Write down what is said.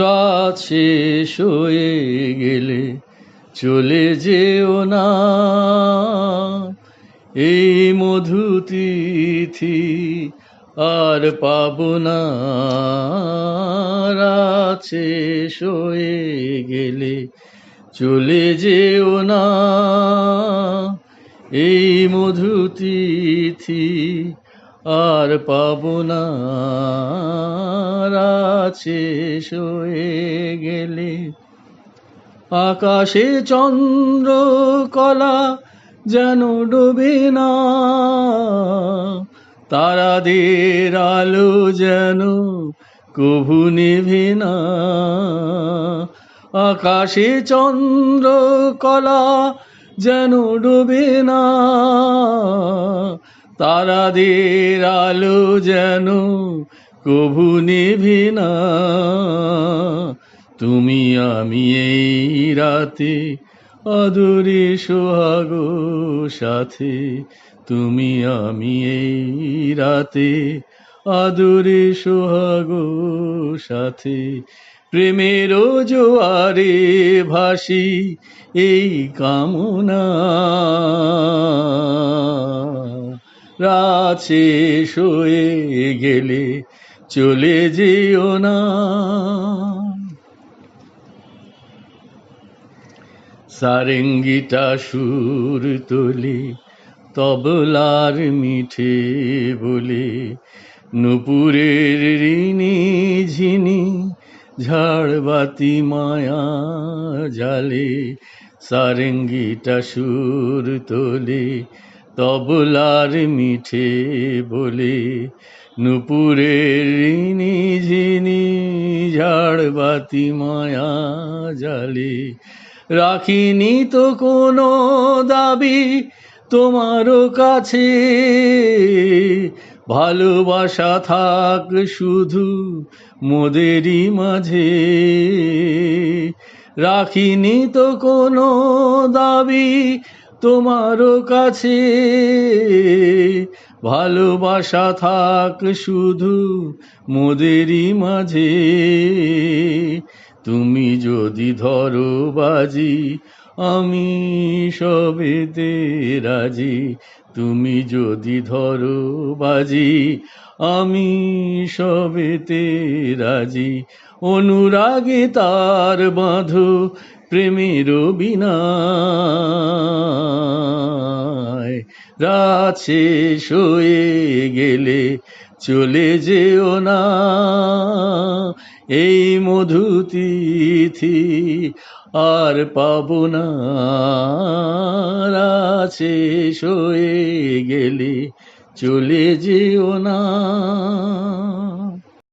রাত শেষ হয়ে গেলে চলে যেও না, এই মধু তিথি আর পাবো না। রাত শেষ হয়ে গেলে চলে যেও না, এই মধু তিথি আর পাবো না। রাত শেষ হয়ে গেলে আকাশে চন্দ্র কলা যেন ডোবে না, তারাদের আলো যেন কভু নেভে না। আকাশে চন্দ্র কলা যেন ডোবে না, তারাদের আলো যেন কভু নেভে না। তুমি আমি এই রাতে আদরে সোহাগ সাথে, তুমি আমি এই রাতে আদরে সোহাগ সাথে। প্রেমের জোয়ারে ভাসি এই কামনা, রাত শেষ হয়ে গেলে চলে যেও না। সারেঙ্গিটা সুর তোলে তবলার মিঠে বলে, নুপুরের ঋণী ঝিনি ঝাড়বাতি মায়া জালে। সারেঙ্গিটা সুর তোলে তবলার মিঠে বলে, নুপুরের ঋণী ঝিনি ঝাড়বাতি মায়া জালে। রাখিনি তো কোনো দাবি তোমারও কাছে, ভালোবাসা থাক শুধু মোদেরই মাঝে। রাখিনি তো কোনো দাবি তোমারও কাছে, ভালোবাসা থাক শুধু মোদেরই মাঝে। তুমি যদি ধরো বাজি আমি সবেতে রাজি, তুমি যদি ধরো বাজি আমি সবেতে রাজি। অনুরাগে তার বাঁধো প্রেমের বিনায়, রাত শেষ হয়ে গেলে চলে যেও না, এই মধু তিথি আর পাবো না। রাত শেষ হয়ে গেলে চলে যেও না।